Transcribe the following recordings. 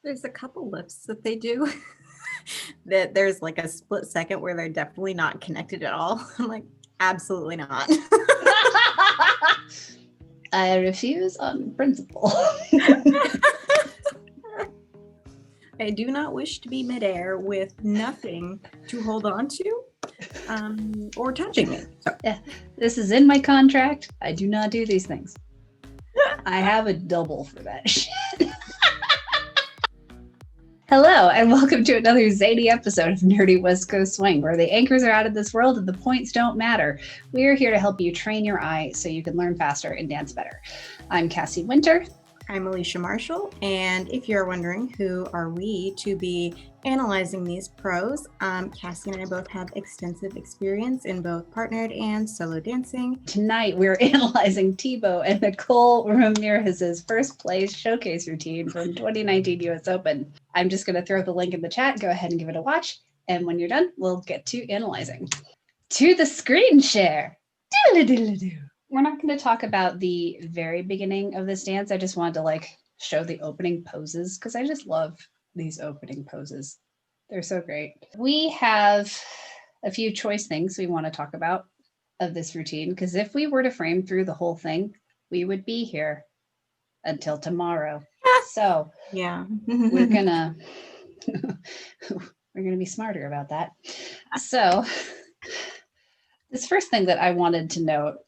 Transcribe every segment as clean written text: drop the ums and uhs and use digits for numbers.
There's a couple lifts that they do that there's like a split second where they're definitely not connected at all. I'm like, absolutely not. I refuse on principle. I do not wish to be midair with nothing to hold on to or touching me. So. Yeah, this is in my contract. I do not do these things. I have a double for that shit. Hello, and welcome to another zany episode of Nerdy West Coast Swing, where the anchors are out of this world and the points don't matter. We are here to help you train your eye so you can learn faster and dance better. I'm Cassie Winter. I'm Alicia Marshall, and if you're wondering who are we to be analyzing these pros, Cassie and I both have extensive experience in both partnered and solo dancing. Tonight we're analyzing Thibault and Nicole Ramirez's first place showcase routine from 2019 US Open. I'm just going to throw the link in the chat. Go ahead and give it a watch, and when you're done, we'll get to analyzing. To the screen share. Diddle-diddle-doo. We're not going to talk about the very beginning of this dance. I just wanted to show the opening poses because I just love these opening poses. They're so great. We have a few choice things we want to talk about of this routine because if we were to frame through the whole thing, we would be here until tomorrow. So yeah, we're gonna be smarter about that. So this first thing that I wanted to note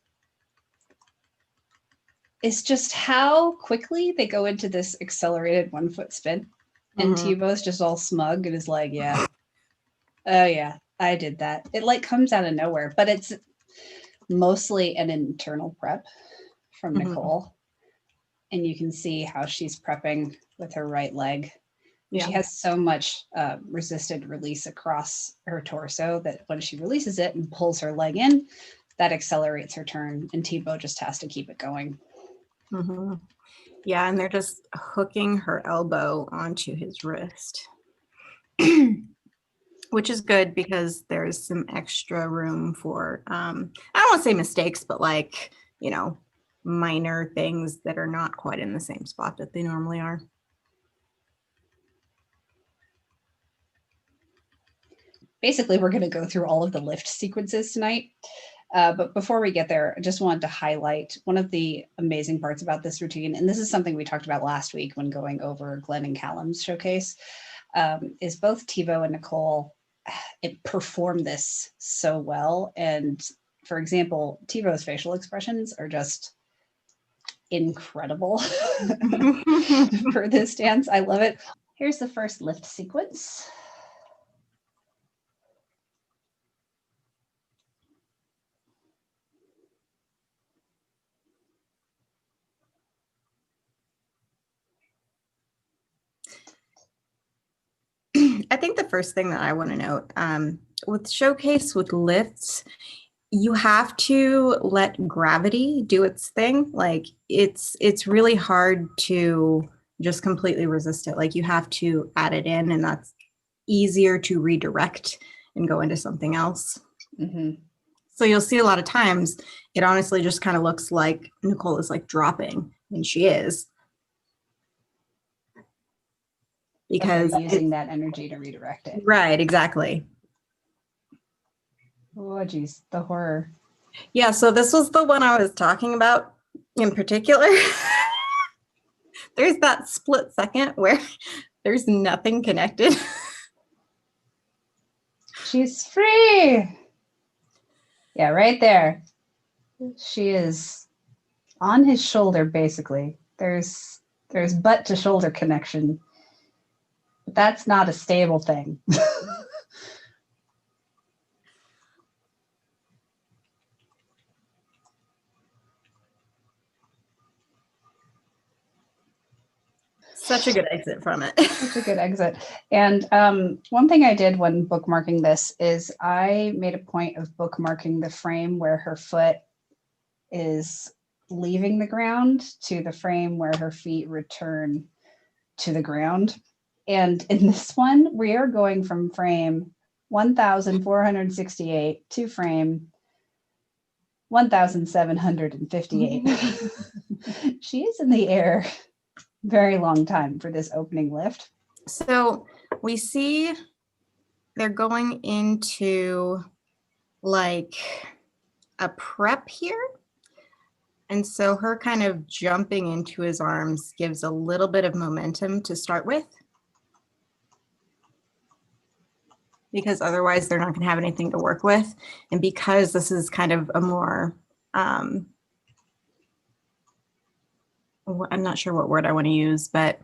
is just how quickly they go into this accelerated 1 foot spin. And Thibault's just all smug and is like, yeah, oh yeah, I did that. It comes out of nowhere, but it's mostly an internal prep from Nicole. And you can see how she's prepping with her right leg. Yeah. She has so much resisted release across her torso that when she releases it and pulls her leg in, that accelerates her turn, and Thibault just has to keep it going. Yeah, and they're just hooking her elbow onto his wrist, which is good because there's some extra room for, I don't want to say mistakes, but minor things that are not quite in the same spot that they normally are. Basically, we're going to go through all of the lift sequences tonight. But before we get there, I just wanted to highlight one of the amazing parts about this routine, and this is something we talked about last week when going over Glenn and Callum's showcase, is both Thibault and Nicole perform this so well. And for example, Thibault's facial expressions are just incredible for this dance. I love it. Here's the first lift sequence. I think the first thing that I want to note with showcase, with lifts, you have to let gravity do its thing. It's really hard to just completely resist it. You have to add it in, and that's easier to redirect and go into something else. So you'll see a lot of times it honestly just kind of looks like Nicole is dropping, and she is. Because using that energy to redirect it. Right, exactly. Oh, geez, the horror. Yeah, so this was the one I was talking about in particular. There's that split second where there's nothing connected. She's free. Yeah, right there. She is on his shoulder, basically. There's butt to shoulder connection. But that's not a stable thing. Such a good exit from it. Such a good exit. And one thing I did when bookmarking this is I made a point of bookmarking the frame where her foot is leaving the ground to the frame where her feet return to the ground. And in this one, we are going from frame 1,468 to frame 1,758. She is in the air very long time for this opening lift. So we see they're going into like a prep here. And so her kind of jumping into his arms gives a little bit of momentum to start with. Because otherwise they're not going to have anything to work with. And because this is kind of a more, I'm not sure what word I want to use, but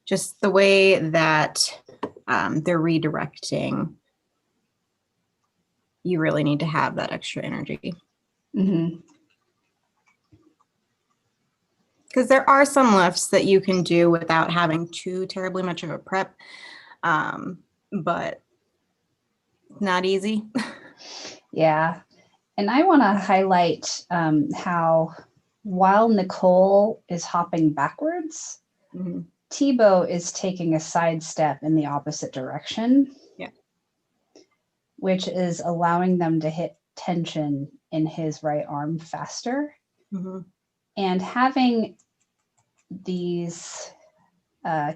just the way that they're redirecting, you really need to have that extra energy. Because there are some lifts that you can do without having too terribly much of a prep, but not easy. Yeah. And I want to highlight how while Nicole is hopping backwards, Thibault is taking a sidestep in the opposite direction. Yeah. Which is allowing them to hit tension in his right arm faster. And having these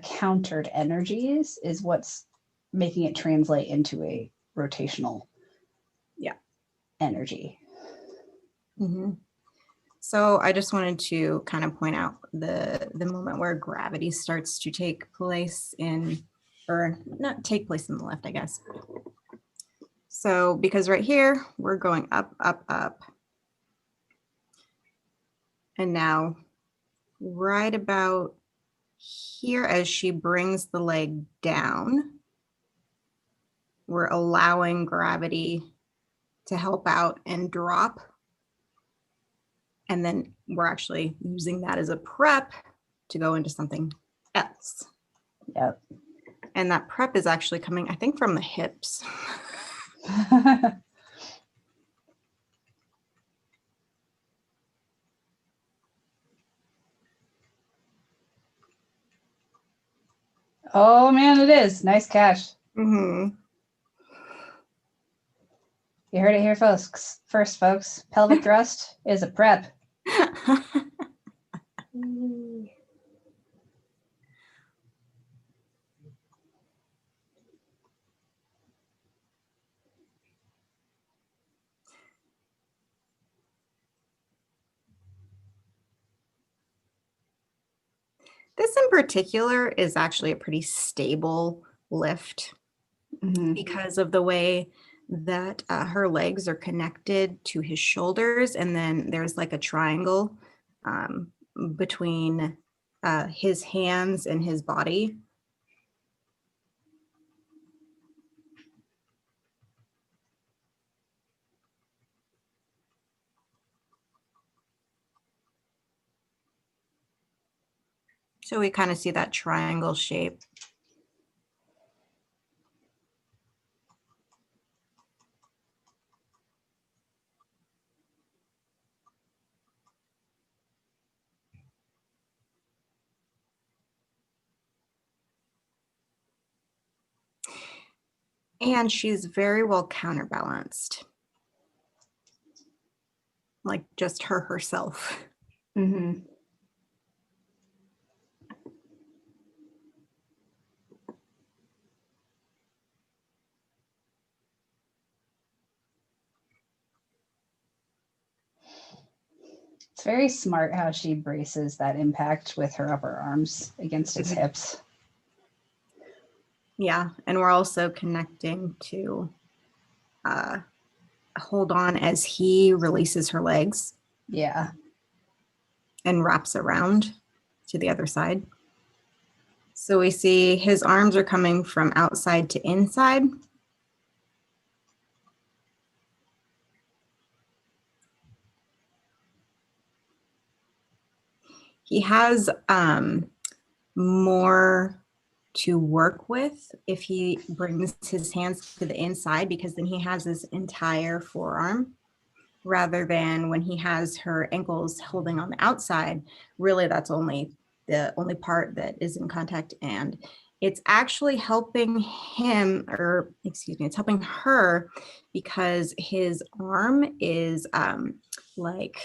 countered energies is what's making it translate into a rotational energy. So I just wanted to kind of point out the moment where gravity starts to take place in, or not take place in the left, I guess. So because right here, we're going up, up, up. And now right about here, as she brings the leg down, we're allowing gravity to help out and drop. And then we're actually using that as a prep to go into something else. Yep. And that prep is actually coming, I think, from the hips. Oh man, it is. Nice catch. Mm-hmm. You heard it here first, folks. Pelvic thrust is a prep. This in particular is actually a pretty stable lift because of the way that her legs are connected to his shoulders. And then there's like a triangle between his hands and his body. So we kind of see that triangle shape. And she's very well counterbalanced. Like just her herself. It's very smart how she braces that impact with her upper arms against his hips. Yeah, and we're also connecting to hold on as he releases her legs. Yeah. And wraps around to the other side. So we see his arms are coming from outside to inside. He has more to work with if he brings his hands to the inside, because then he has his entire forearm, rather than when he has her ankles holding on the outside. Really, that's only the only part that is in contact, and it's actually helping him, or excuse me, it's helping her, because his arm is like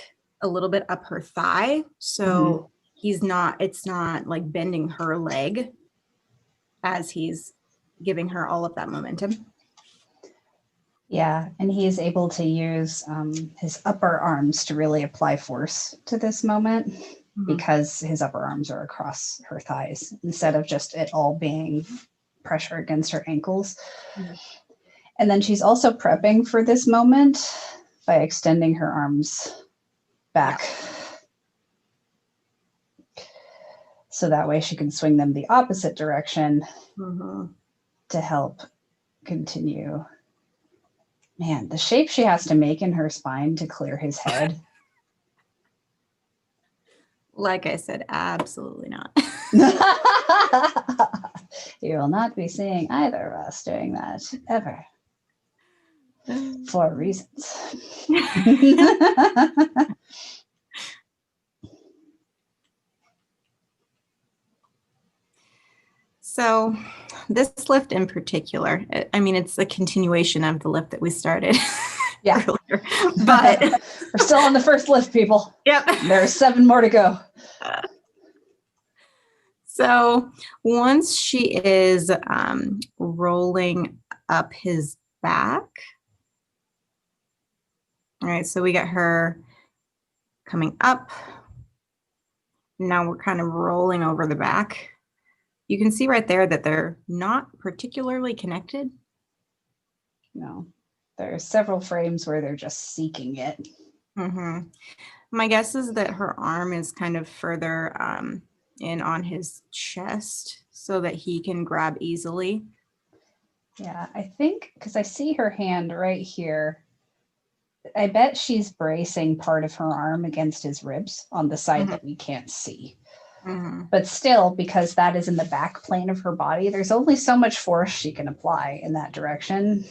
a little bit up her thigh, so it's not like bending her leg. as he's giving her all of that momentum. Yeah, and he is able to use his upper arms to really apply force to this moment because his upper arms are across her thighs instead of just it all being pressure against her ankles. And then she's also prepping for this moment by extending her arms back. So that way she can swing them the opposite direction to help continue. Man, the shape she has to make in her spine to clear his head. Like I said, absolutely not. You will not be seeing either of us doing that ever. For reasons. So this lift in particular, I mean, it's a continuation of the lift that we started earlier, but we're still on the first lift, people. Yep. There's 7 more to go. So once she is rolling up his back, all right, so we got her coming up. Now we're kind of rolling over the back. You can see right there that they're not particularly connected. No, there are several frames where they're just seeking it. My guess is that her arm is kind of further in on his chest so that he can grab easily. Yeah, I think because I see her hand right here. I bet she's bracing part of her arm against his ribs on the side that we can't see. But still, because that is in the back plane of her body, there's only so much force she can apply in that direction.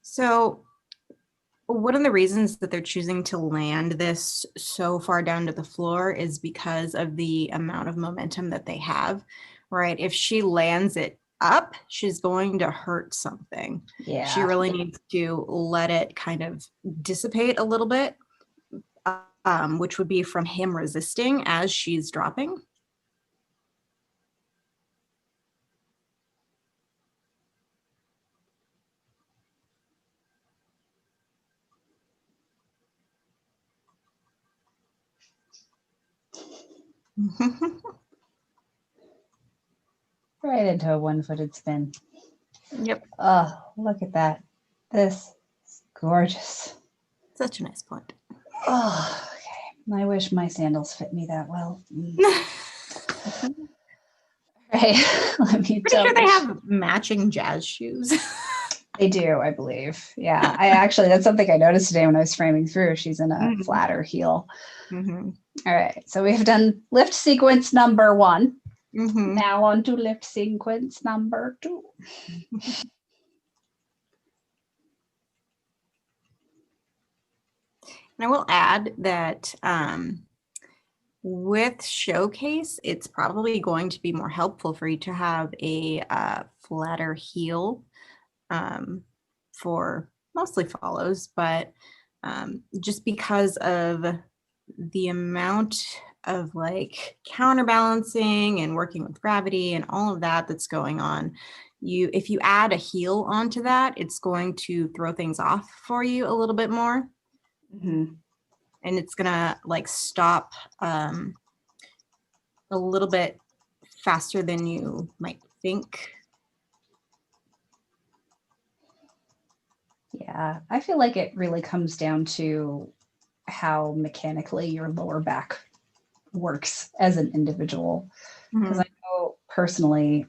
So one of the reasons that they're choosing to land this so far down to the floor is because of the amount of momentum that they have, right? If she lands it up, she's going to hurt something. Yeah. She really needs to let it kind of dissipate a little bit, which would be from him resisting as she's dropping. Right into a one-footed spin. Yep. Oh, look at that. This is gorgeous. Such a nice point. Oh, okay. I wish my sandals fit me that well. Right. Let me Pretty sure they have matching jazz shoes. They do, I believe. Yeah. That's something I noticed today when I was framing through. She's in a flatter heel. All right. So we've done lift sequence number 1. Now on to lift sequence number 2. And I will add that with Showcase, it's probably going to be more helpful for you to have a flatter heel for mostly follows, but just because of the amount of like counterbalancing and working with gravity and all of that that's going on, if you add a heel onto that, it's going to throw things off for you a little bit more. And it's gonna like stop a little bit faster than you might think. Yeah, I feel like it really comes down to how mechanically your lower back works as an individual. Because I know personally,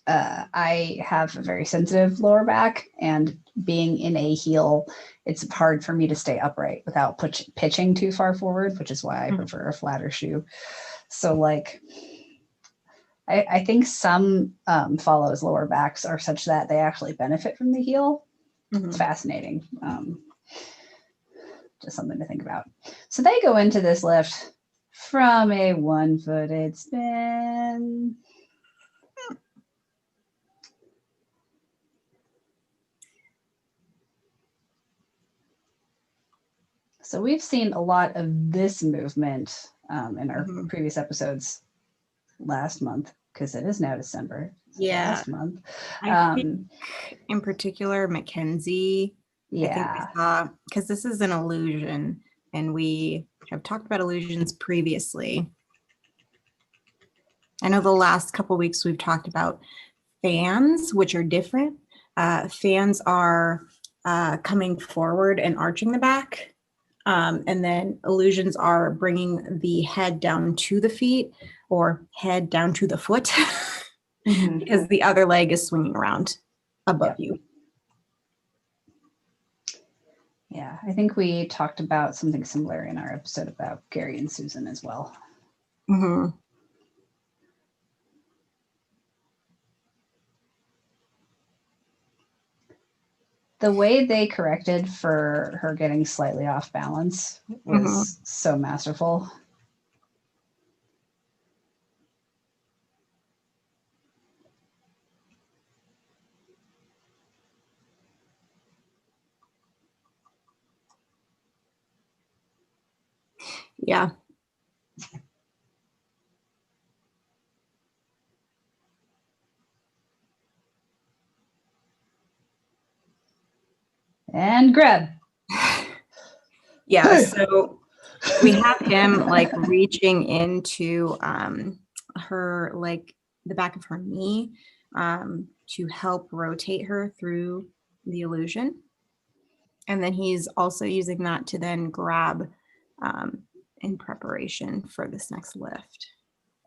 I have a very sensitive lower back, and being in a heel, it's hard for me to stay upright without pitching too far forward, which is why I prefer a flatter shoe. So like, I think some follows lower backs are such that they actually benefit from the heel. It's fascinating. Just something to think about. So they go into this lift from a one-footed spin. So we've seen a lot of this movement in our previous episodes last month, because it is now December. Yeah. Last month. I think in particular, Mackenzie. Yeah. I think we saw, because this is an illusion, and we have talked about illusions previously. I know the last couple of weeks we've talked about fans, which are different. Fans are coming forward and arching the back. And then illusions are bringing the head down to the feet or head down to the foot because the other leg is swinging around above you. Yeah, I think we talked about something similar in our episode about Gary and Susan as well. The way they corrected for her getting slightly off balance was so masterful. Yeah. And grab. Yeah, so we have him like reaching into her, like the back of her knee to help rotate her through the illusion. And then he's also using that to then grab in preparation for this next lift.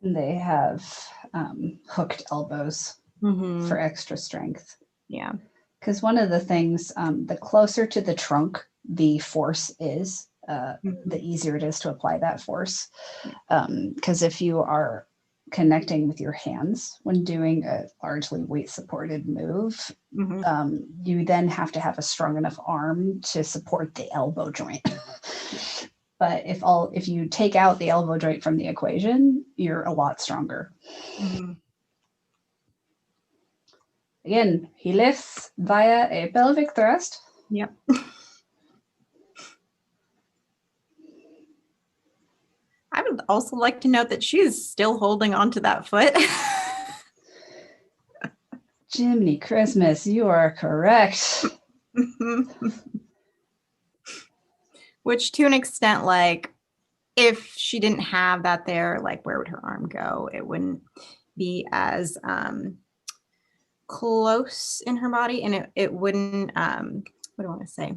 They have hooked elbows for extra strength. Yeah. Because one of the things, the closer to the trunk the force is, the easier it is to apply that force. Because if you are connecting with your hands when doing a largely weight supported move, you then have to have a strong enough arm to support the elbow joint. But if you take out the elbow joint from the equation, you're a lot stronger. Again, he lifts via a pelvic thrust. Yep. I would also like to note that she's still holding on to that foot. Jiminy Christmas, you are correct. Which to an extent, like, if she didn't have that there, like, where would her arm go? It wouldn't be as close in her body, and it wouldn't, what do I want to say?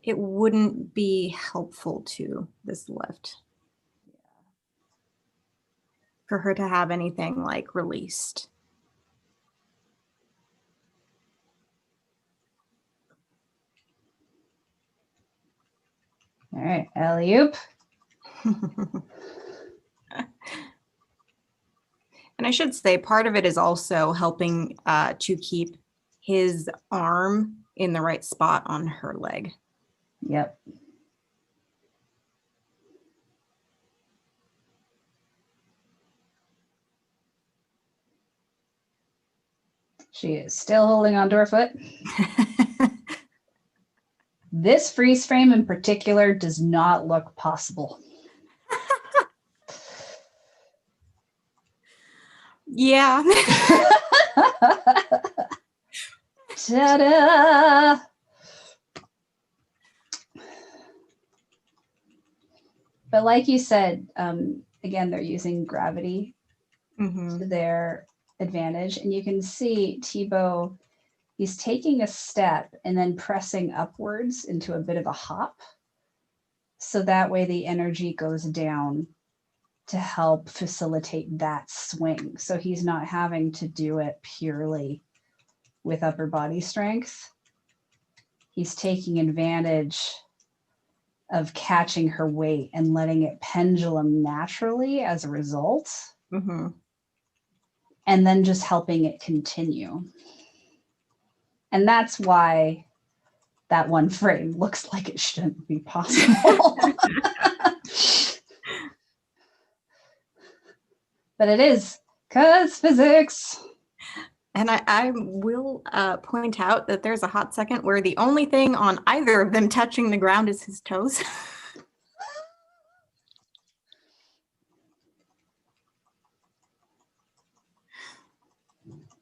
It wouldn't be helpful to this lift for her to have anything like released. All right, alley-oop. And I should say part of it is also helping to keep his arm in the right spot on her leg. Yep. She is still holding onto her foot. This freeze frame in particular does not look possible. Yeah. Ta-da! But like you said, again, they're using gravity to their advantage. And you can see Thibault, he's taking a step and then pressing upwards into a bit of a hop. So that way the energy goes down to help facilitate that swing. So he's not having to do it purely with upper body strength. He's taking advantage of catching her weight and letting it pendulum naturally as a result. And then just helping it continue. And that's why that one frame looks like it shouldn't be possible. But it is, because physics. And I will point out that there's a hot second where the only thing on either of them touching the ground is his toes.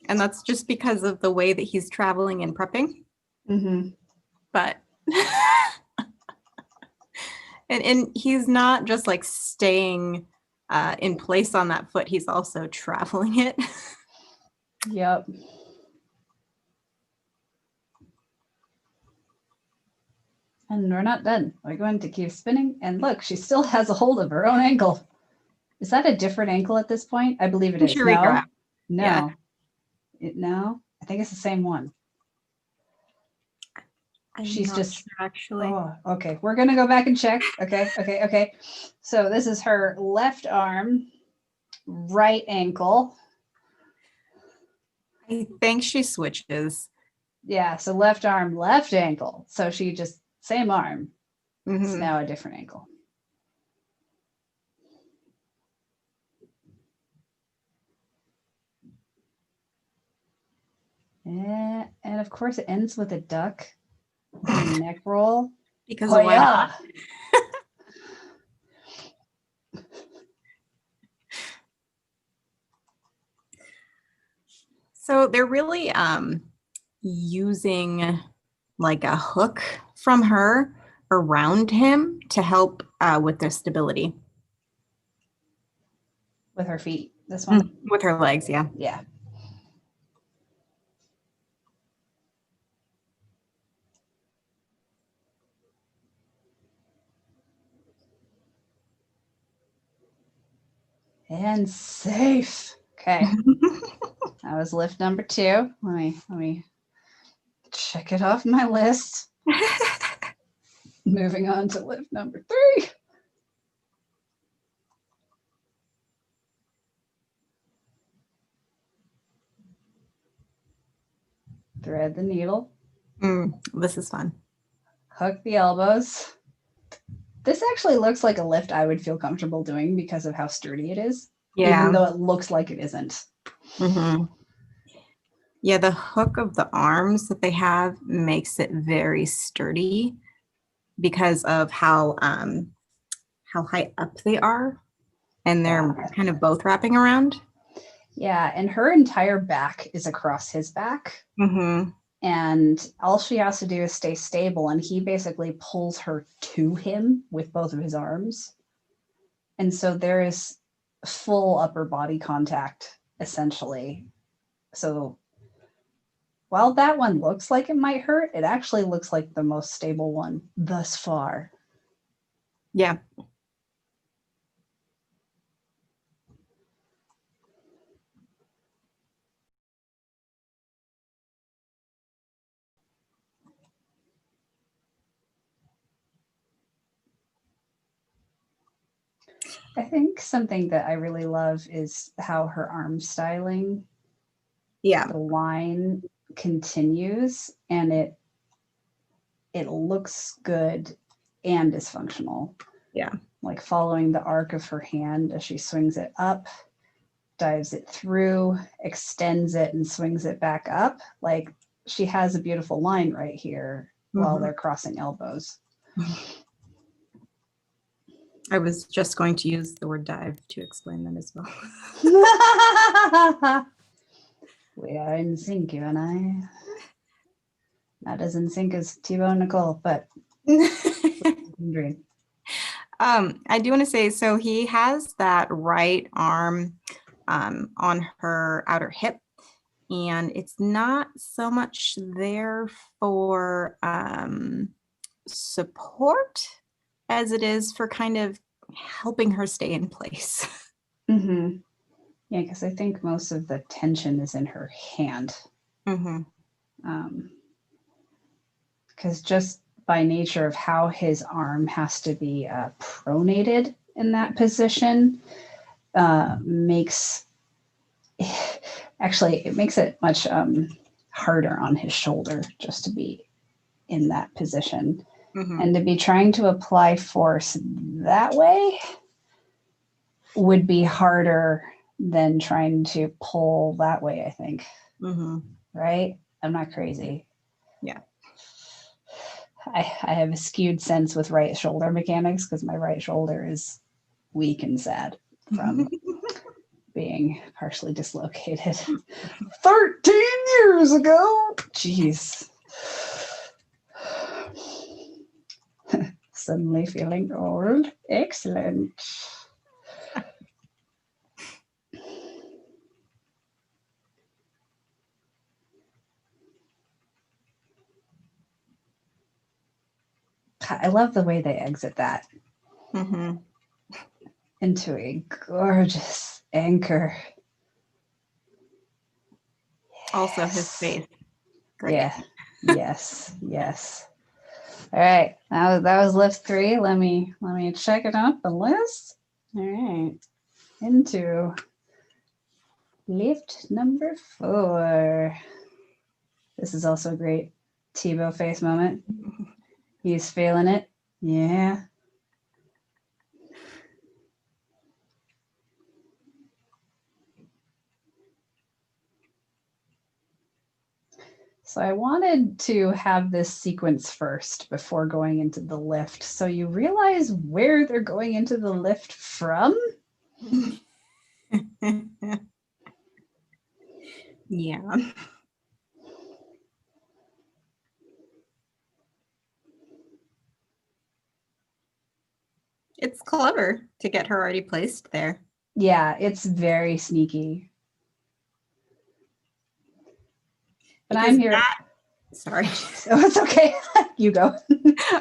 And that's just because of the way that he's traveling and prepping. Mm-hmm. But and he's not just like staying in place on that foot, he's also traveling it. Yep. And we're not done. We're going to keep spinning. And look, she still has a hold of her own ankle. Is that a different ankle at this point? I believe it is. No. No. Yeah. No. I think it's the same one. She's just sure, actually. Oh, okay. We're gonna go back and check. Okay. So this is her left arm, right ankle. I think she switches. Yeah, so left arm, left ankle. So she just same arm. Mm-hmm. It's now a different ankle. And of course it ends with a duck neck roll. Because of why not? So they're really using like a hook from her around him to help with their stability. With her feet, this one? With her legs, yeah. Yeah. And safe. Okay. That was lift number 2. Let me check it off my list. Moving on to lift number 3. Thread the needle. This is fun. Hook the elbows. This actually looks like a lift I would feel comfortable doing because of how sturdy it is. Yeah. Even though it looks like it isn't. Mm-hmm. Yeah, the hook of the arms that they have makes it very sturdy because of how high up they are, and they're kind of both wrapping around. Yeah, and her entire back is across his back. Mm-hmm. And all she has to do is stay stable, and he basically pulls her to him with both of his arms. And so there is full upper body contact, essentially. So while that one looks like it might hurt, it actually looks like the most stable one thus far. Yeah. I think something that I really love is how her arm styling, the line continues, and it looks good and is functional. Yeah. Like following the arc of her hand as she swings it up, dives it through, extends it, and swings it back up. Like she has a beautiful line right here while they're crossing elbows. I was just going to use the word dive to explain that as well. We are in sync, you and I. Not as in sync as Thibault Nicole, but dream. I do want to say, so he has that right arm on her outer hip, and it's not so much there for support as it is for kind of helping her stay in place. Mm-hmm. Yeah, because I think most of the tension is in her hand. Mm-hmm. Because just by nature of how his arm has to be pronated in that position makes it much harder on his shoulder just to be in that position. Mm-hmm. And to be trying to apply force that way would be harder than trying to pull that way, I think. Mm-hmm. Right? I'm not crazy. Yeah. I have a skewed sense with right shoulder mechanics because my right shoulder is weak and sad from being partially dislocated 13 years ago. Jeez. Suddenly feeling old. Excellent. I love the way they exit that Mm-hmm. into a gorgeous anchor. Also his face. Great. Yeah. Yes. Yes. All right. That was lift 3. Let me check it out the list. All right. Into lift number 4. This is also a great Thibault face moment. He's feeling it. Yeah. So I wanted to have this sequence first before going into the lift. So you realize where they're going into the lift from? Yeah. It's clever to get her already placed there. Yeah, it's very sneaky. But Because I'm here. Sorry. Oh, it's okay. You go.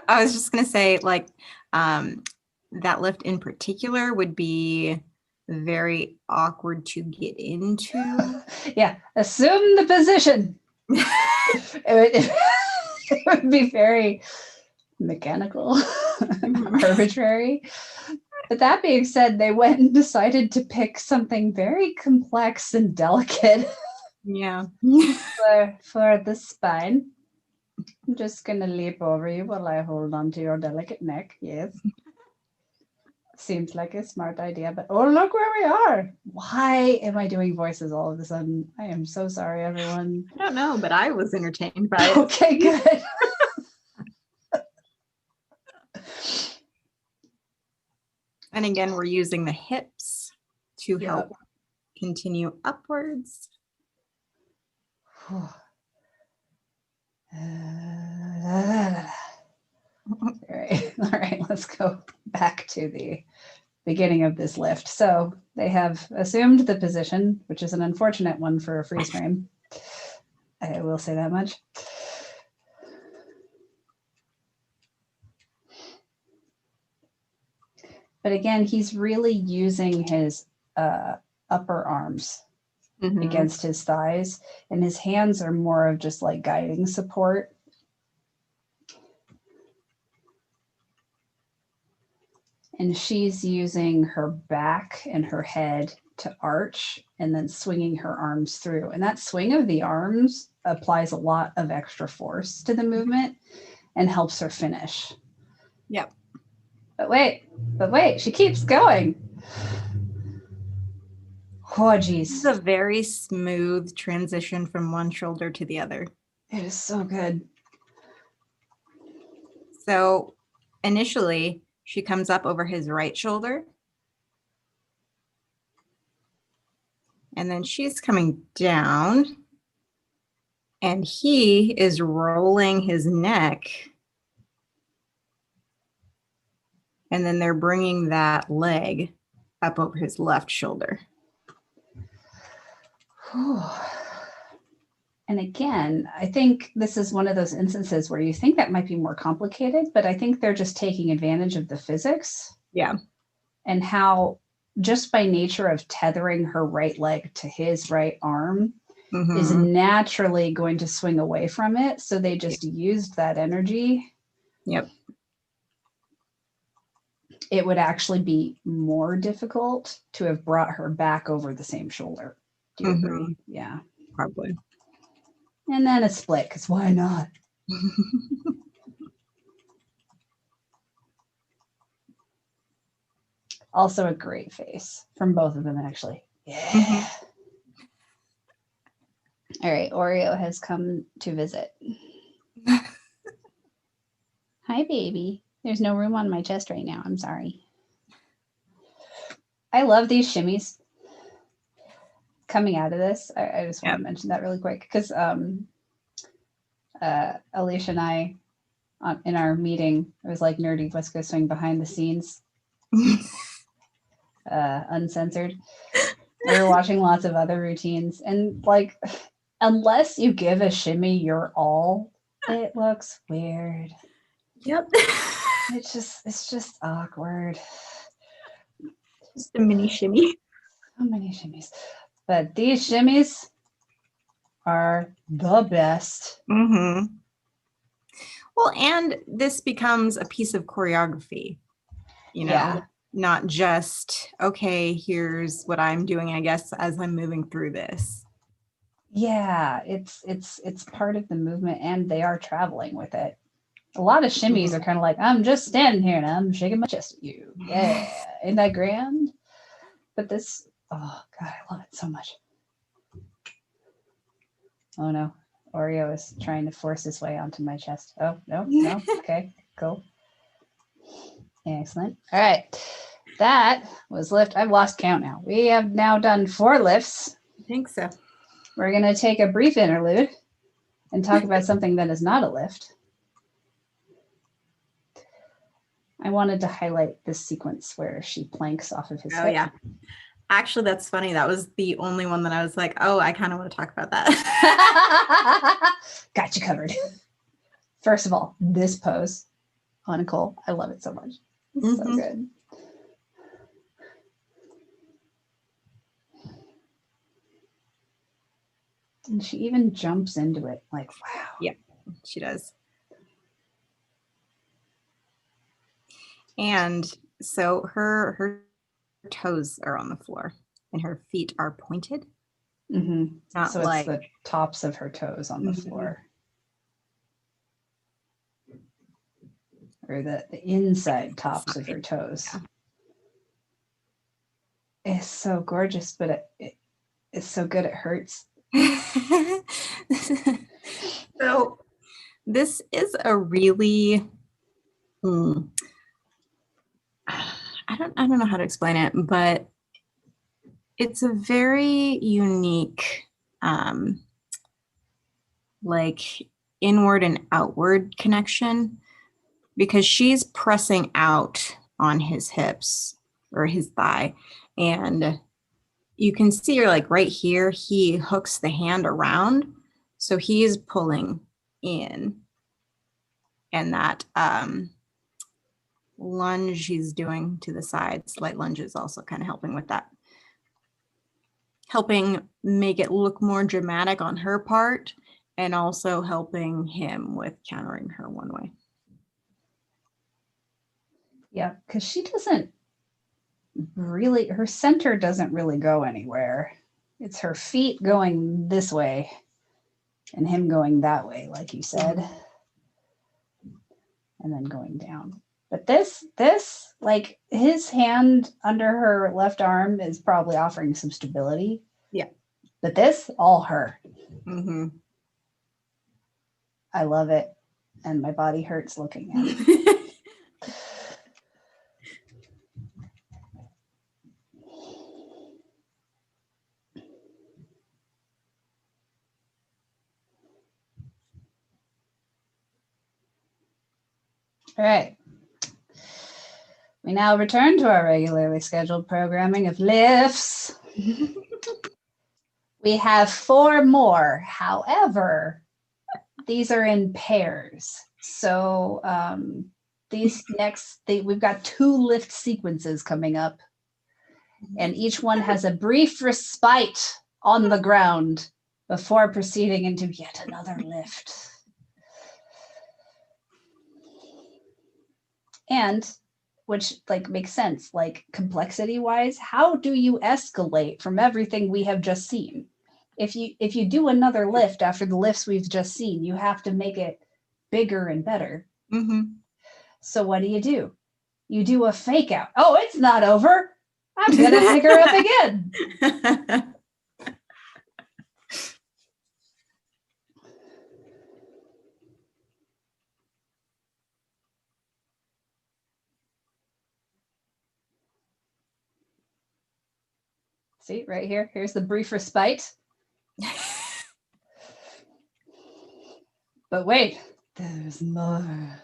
I was just gonna say, like, that lift in particular would be very awkward to get into. Yeah, assume the position. It would be very mechanical, arbitrary. But that being said, they went and decided to pick something very complex and delicate. Yeah. for the spine. I'm just going to leap over you while I hold on to your delicate neck. Yes. Seems like a smart idea, but oh, look where we are. Why am I doing voices all of a sudden? I am so sorry, everyone. I don't know, but I was entertained by it. Okay, good. And again, we're using the hips to help continue upwards. All right, let's go back to the beginning of this lift. So they have assumed the position, which is an unfortunate one for a freeze frame. I will say that much. But again, he's really using his upper arms against his thighs, and his hands are more of just like guiding support. And she's using her back and her head to arch and then swinging her arms through. And that swing of the arms applies a lot of extra force to the movement and helps her finish. Yep. But wait, she keeps going. Oh, geez. This is a very smooth transition from one shoulder to the other. It is so good. So initially, she comes up over his right shoulder. And then she's coming down. And he is rolling his neck. And then they're bringing that leg up over his left shoulder. And again, I think this is one of those instances where you think that might be more complicated, but I think they're just taking advantage of the physics. Yeah. And how just by nature of tethering her right leg to his right arm is naturally going to swing away from it. So they just used that energy. Yep. It would actually be more difficult to have brought her back over the same shoulder. Do you agree? Yeah. Probably. And then a split, because why not? Also a great face from both of them, actually. Yeah. Mhm. All right, Oreo has come to visit. Hi, baby. There's no room on my chest right now. I'm sorry. I love these shimmies coming out of this. I just want to mention that really quick because Alicia and I, in our meeting, it was like nerdy West Coast Swing behind the scenes, uncensored. We were watching lots of other routines, and like, unless you give a shimmy your all, it looks weird. Yep. It's just awkward. Just a mini shimmy. So many shimmies. But these shimmies are the best. Mm-hmm. Well, and this becomes a piece of choreography, Yeah. not just, okay, here's what I'm doing, I guess, as I'm moving through this. Yeah, it's part of the movement, and they are traveling with it. A lot of shimmies are kind of like, I'm just standing here and I'm shaking my chest at you. Yeah, ain't that grand? But this, oh God, I love it so much. Oh no, Oreo is trying to force his way onto my chest. Oh, no, okay, cool. Excellent. All right, that was lift. I've lost count now. We have now done 4 lifts. I think so. We're going to take a brief interlude and talk about something that is not a lift. I wanted to highlight this sequence where she planks off of his hip. Yeah. Actually, that's funny. That was the only one that I was like, oh, I kind of want to talk about that. Got you covered. First of all, this pose on Nicole, I love it so much. It's so good. And she even jumps into it like, wow. Yeah, she does. And so her toes are on the floor and her feet are pointed. Mm-hmm. Not so like it's the tops of her toes on the floor. Or the inside tops of her toes. Yeah. It's so gorgeous, but it's so good it hurts. So this is a really I don't know how to explain it, but it's a very unique like inward and outward connection, because she's pressing out on his hips or his thigh, and you can see her like right here, he hooks the hand around, so he's pulling in, and that lunge he's doing to the side, slight lunge, is also kind of helping with that, helping make it look more dramatic on her part, and also helping him with countering her one way. Yeah, because she doesn't really, her center doesn't really go anywhere. It's her feet going this way and him going that way, like you said, and then going down. But this, like his hand under her left arm is probably offering some stability. Yeah. But this, all her. Mm-hmm. I love it. And my body hurts looking at it. All right. We now return to our regularly scheduled programming of lifts. We have 4 more. However, these are in pairs. So these next, we've got 2 lift sequences coming up. And each one has a brief respite on the ground before proceeding into yet another lift. And which like makes sense, like complexity wise, how do you escalate from everything we have just seen? If you do another lift after the lifts we've just seen, you have to make it bigger and better. Mm-hmm. So what do? You do a fake out. Oh, it's not over. I'm gonna pick her up again. See, right here. Here's the brief respite. But wait, there's more.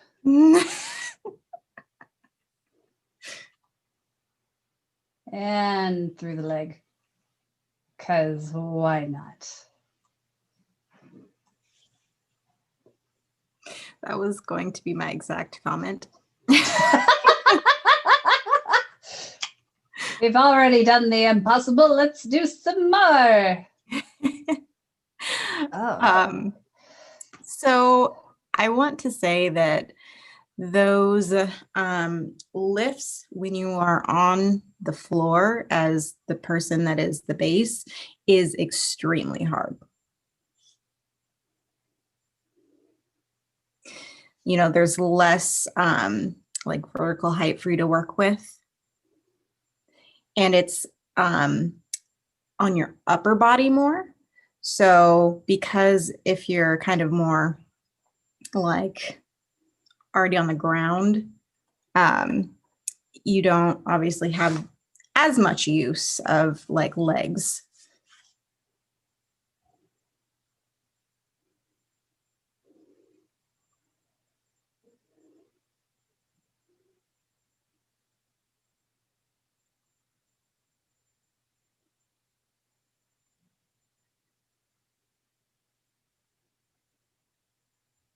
And through the leg. Because why not? That was going to be my exact comment. We've already done the impossible. Let's do some more. Oh. So I want to say that those lifts when you are on the floor as the person that is the base is extremely hard. You know, there's less like vertical height for you to work with. And it's on your upper body more. So because if you're kind of more like already on the ground, you don't obviously have as much use of like legs.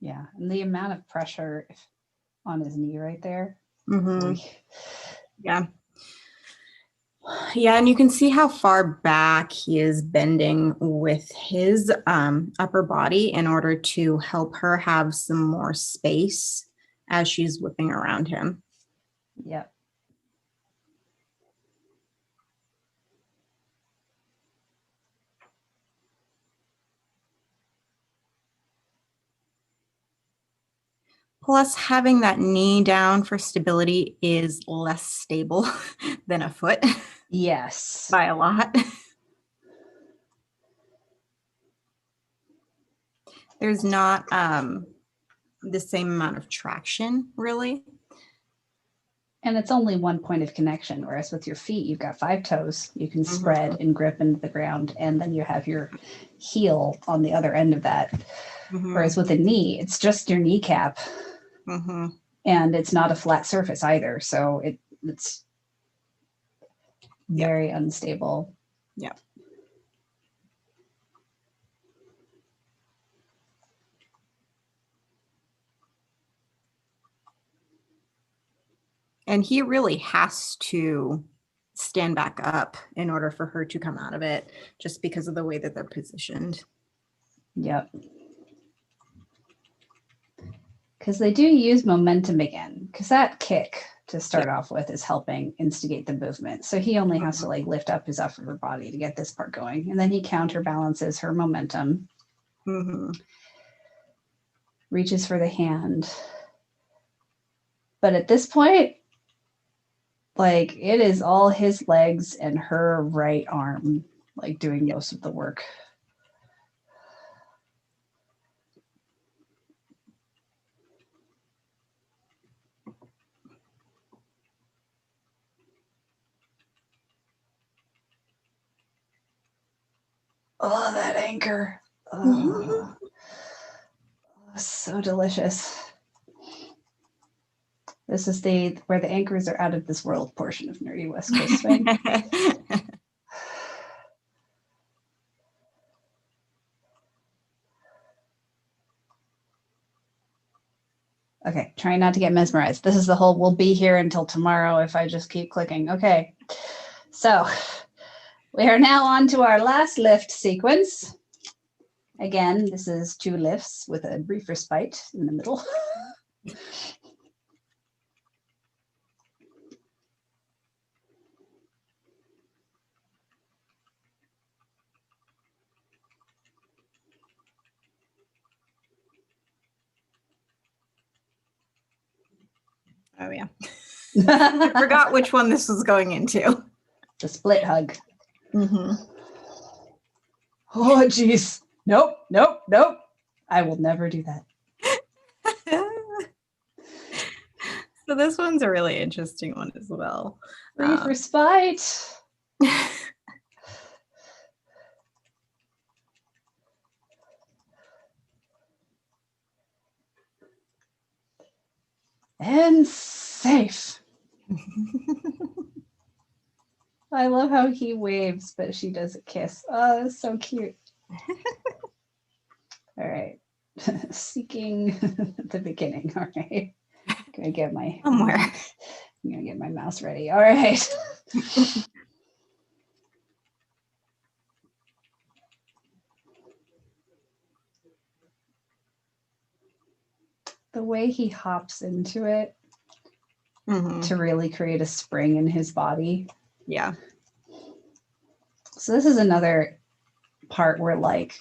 Yeah, and the amount of pressure on his knee right there. Mm-hmm. Yeah. Yeah, and you can see how far back he is bending with his upper body in order to help her have some more space as she's whipping around him. Yep. Plus, having that knee down for stability is less stable than a foot. Yes. By a lot. There's not the same amount of traction, really. And it's only one point of connection, whereas with your feet, you've got 5 toes. You can spread and grip into the ground, and then you have your heel on the other end of that. Whereas with a knee, it's just your kneecap. And it's not a flat surface either. So it's very unstable. Yeah. And he really has to stand back up in order for her to come out of it, just because of the way that they're positioned. Yep. Because they do use momentum again, because that kick to start off with is helping instigate the movement. So he only has to like lift up his upper body to get this part going. And then he counterbalances her momentum. Reaches for the hand. But at this point, like it is all his legs and her right arm, like doing most of the work. Oh, that anchor. Oh, so delicious. This is where the anchors are out of this world portion of Nerdy West Coast Swing. Okay, trying not to get mesmerized. This is the whole we'll be here until tomorrow if I just keep clicking. Okay, so we are now on to our last lift sequence. Again, this is 2 lifts with a brief respite in the middle. Oh, yeah. I forgot which one this was going into. the split hug. Mm-hmm. Oh, geez. Nope. I will never do that. So this one's a really interesting one as well. Free for spite. And safe. I love how he waves, but she does a kiss. Oh, that's so cute. All right. Seeking the beginning. All right. Gonna get my Somewhere. I'm gonna get my mouse ready. All right. The way he hops into it to really create a spring in his body. Yeah. So this is another part where like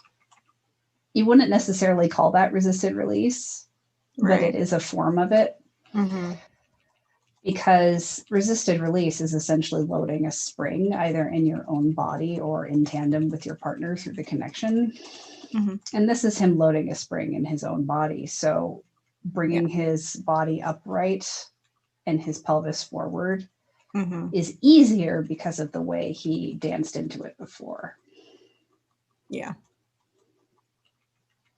you wouldn't necessarily call that resisted release, Right. but it is a form of it. Because resisted release is essentially loading a spring either in your own body or in tandem with your partner through the connection. And this is him loading a spring in his own body. So bringing his body upright and his pelvis forward is easier because of the way he danced into it before. Yeah.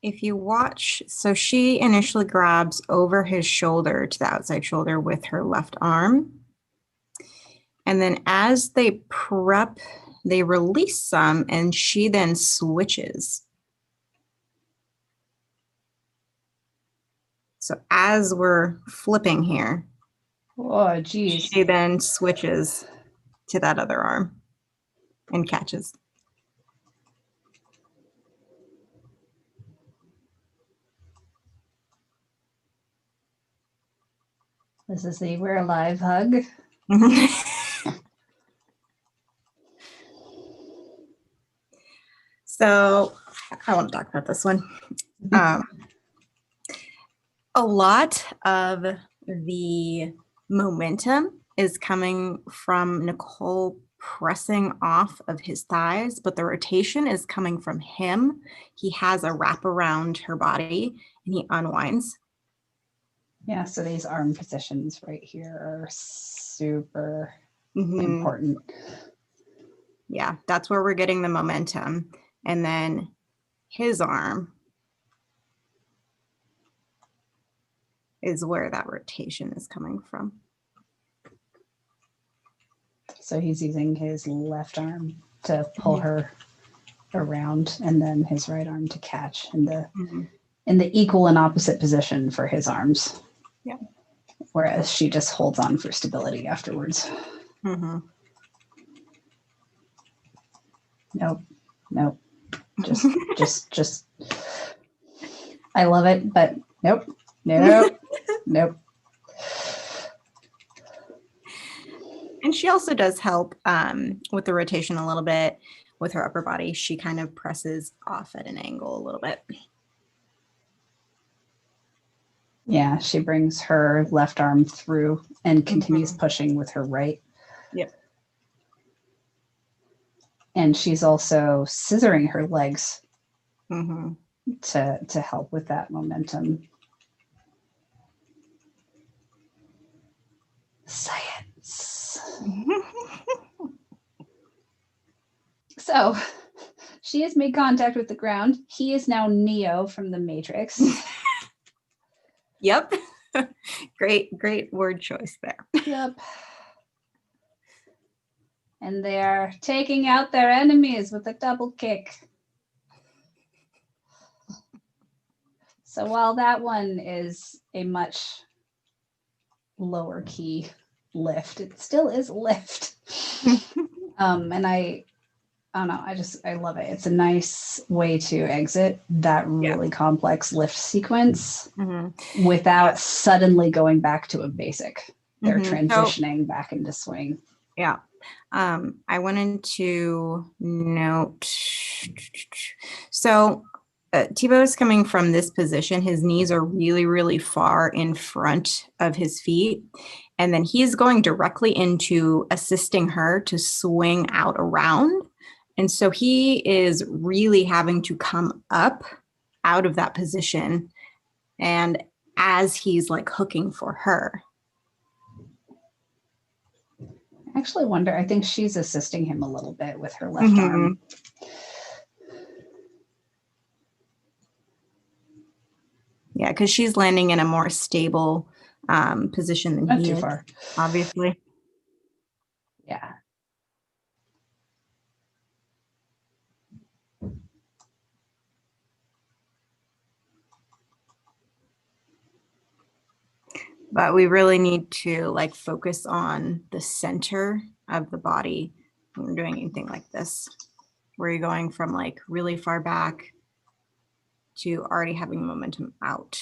If you watch, so she initially grabs over his shoulder to the outside shoulder with her left arm. And then as they prep, they release some and she then switches. So as we're flipping here, oh, geez. She then switches to that other arm and catches. This is the we're alive hug. So I want to talk about this one. A lot of the momentum is coming from Nicole pressing off of his thighs, but the rotation is coming from him. He has a wrap around her body and he unwinds. Yeah, so these arm positions right here are super important. Yeah, that's where we're getting the momentum. And then his arm is where that rotation is coming from. So he's using his left arm to pull her around and then his right arm to catch in the equal and opposite position for his arms. Yeah. Whereas she just holds on for stability afterwards. Nope. Just I love it, but nope. And she also does help with the rotation a little bit with her upper body. She kind of presses off at an angle a little bit. Yeah, she brings her left arm through and continues pushing with her right. Yep. And she's also scissoring her legs to help with that momentum. Science. So she has made contact with the ground. He is now Neo from the Matrix. Yep. Great word choice there. Yep. And they are taking out their enemies with a double kick. So while that one is a much lower key lift, it still is a lift. And I don't know, I love it. It's a nice way to exit that really complex lift sequence without suddenly going back to a basic. They're transitioning back into swing. Yeah. I wanted to note, so Thibault is coming from this position. His knees are really, really far in front of his feet. And then he's going directly into assisting her to swing out around. And so he is really having to come up out of that position. And as he's like hooking for her. I actually wonder, I think she's assisting him a little bit with her left arm. Yeah, because she's landing in a more stable position than Not he too is, far. obviously. Yeah. But we really need to like focus on the center of the body when we're doing anything like this, where you're going from like really far back to already having momentum out.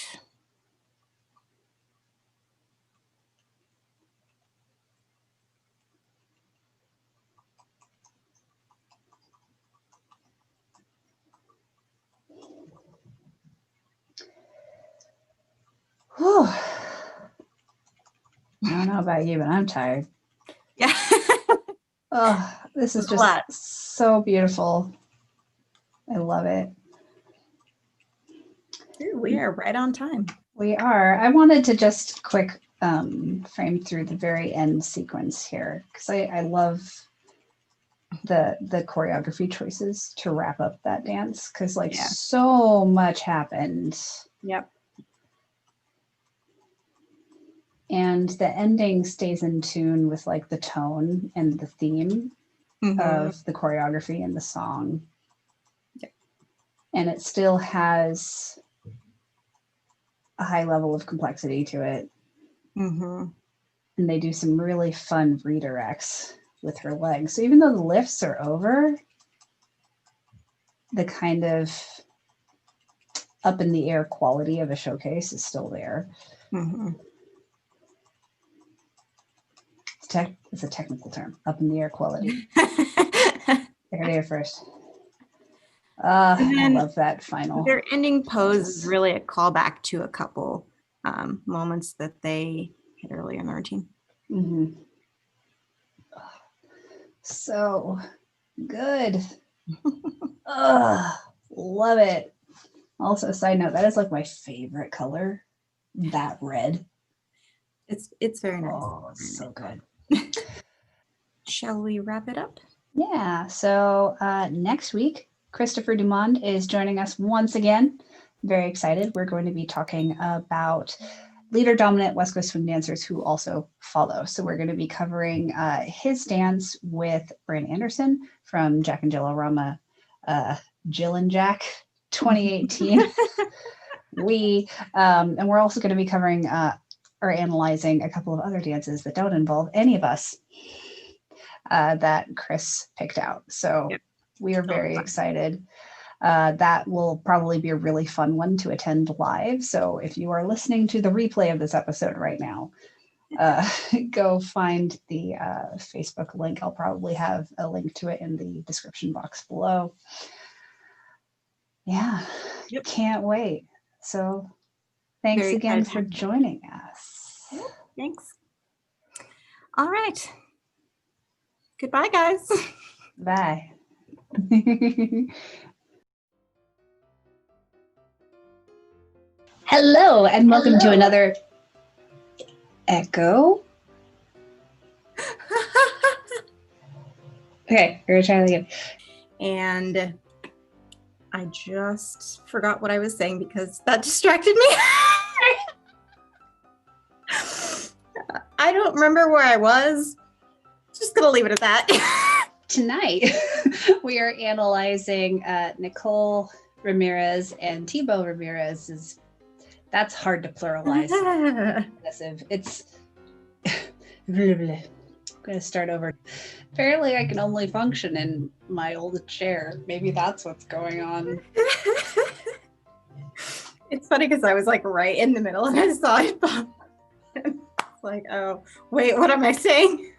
Whew. I don't know about you, but I'm tired. Yeah. Oh, this is just so beautiful. I love it. We are right on time. We are. I wanted to just quick frame through the very end sequence here because I love the choreography choices to wrap up that dance because like so much happened. Yep. And the ending stays in tune with like the tone and the theme of the choreography and the song. Yep. And it still has a high level of complexity to it. And they do some really fun redirects with her legs. So even though the lifts are over, the kind of up in the air quality of a showcase is still there. It's a technical term, up in the air quality. I heard it first. I love that final. Their ending pose is really a callback to a couple moments that they had earlier in the routine. So good. Love it. Also, side note, that is like my favorite color. That red. It's very nice. Oh, it's so good. Shall we wrap it up? Yeah. So next week, Christopher DUMOND is joining us once again. Very excited. We're going to be talking about leader dominant West Coast swing dancers who also follow. So we're going to be covering his dance with Brand Anderson from Jack and Jill Rama, Jill and Jack 2018. And we're also going to be covering or analyzing a couple of other dances that don't involve any of us that Chris picked out. So we are very excited. That will probably be a really fun one to attend live. So if you are listening to the replay of this episode right now, go find the Facebook link. I'll probably have a link to it in the description box below. Yeah, can't wait. So thanks again for joining us. Thanks. All right. Goodbye, guys. Bye. Hello, and welcome to another echo. Okay, we're gonna try that again. And I just forgot what I was saying because that distracted me. I don't remember where I was. Just gonna leave it at that. Tonight, we are analyzing Nicole Ramirez and Thibault Ramirez's. That's hard to pluralize. It's. I'm gonna start over. Apparently, I can only function in my old chair. Maybe that's what's going on. It's funny because I was like right in the middle and I saw it pop. It's like, oh, wait, what am I saying?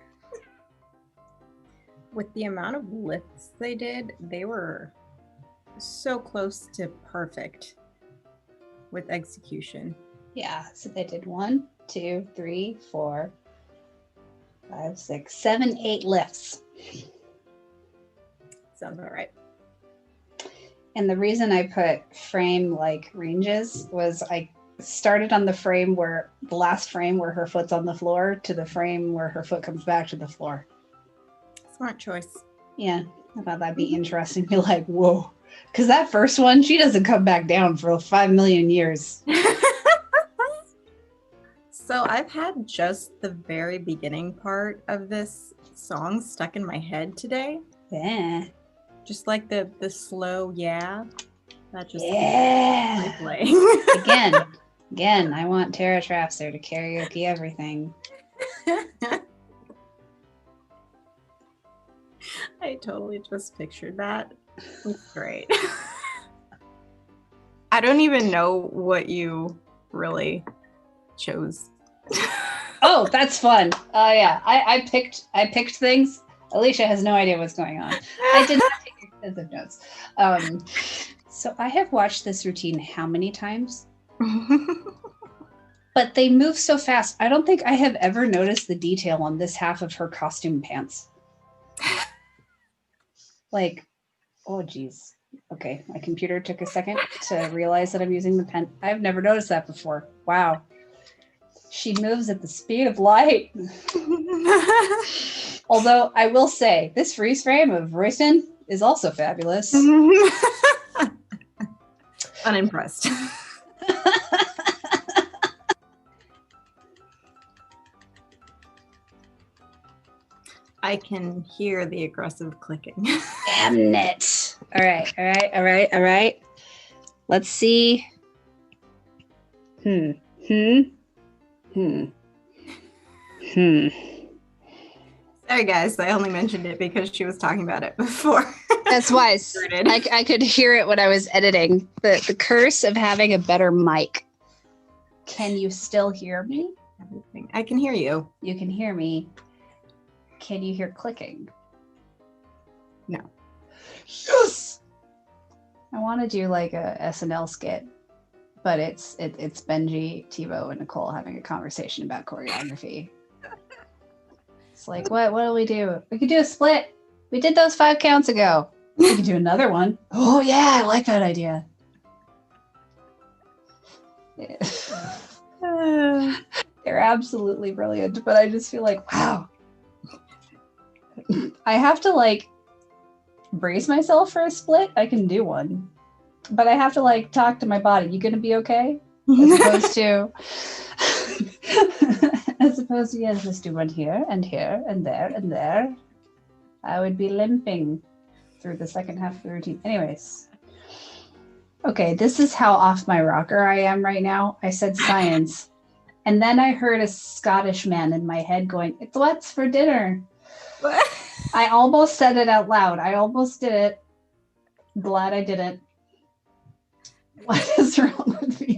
With the amount of lifts they did, they were so close to perfect with execution. Yeah, so they did 1, 2, 3, 4, 5, 6, 7, 8 lifts. Sounds about right. And the reason I put frame like ranges was I started on the frame where the last frame where her foot's on the floor to the frame where her foot comes back to the floor. Smart choice. Yeah, I thought that'd be interesting. Be like, whoa. Because that first one, she doesn't come back down for 5 million years. So I've had just the very beginning part of this song stuck in my head today. Yeah. Just like the slow that just Yeah. playing. Again, I want Tara Trapster to karaoke everything. I totally just pictured that. It's great. I don't even know what you really chose. Oh, that's fun. Oh yeah, I picked things. Alicia has no idea what's going on. I did not take extensive notes. So I have watched this routine how many times? But they move so fast. I don't think I have ever noticed the detail on this half of her costume pants. Like, oh geez. Okay, my computer took a second to realize that I'm using the pen. I've never noticed that before. Wow. She moves at the speed of light. Although I will say, this freeze frame of Royston is also fabulous. Unimpressed. I can hear the aggressive clicking. Damn it. All right. Let's see. Sorry, guys. I only mentioned it because she was talking about it before. That's wise. I could hear it when I was editing. The curse of having a better mic. Can you still hear me? I can hear you. You can hear me. Can you hear clicking? No. Yes! I want to do like a SNL skit, but it's Benji, Thibault, and Nicole having a conversation about choreography. It's like, what do we do? We could do a split. We did those 5 counts ago. We could do another one. Oh yeah, I like that idea. They're absolutely brilliant, but I just feel like, wow. I have to like brace myself for a split. I can do one, but I have to like talk to my body. You gonna be okay? As opposed to, yes, let's do one here and here and there and there. I would be limping through the second half of the routine. Anyways. Okay, this is how off my rocker I am right now. I said science. And then I heard a Scottish man in my head going, "It's what's for dinner?" What? I almost said it out loud. I almost did it. Glad I didn't. What is wrong with me?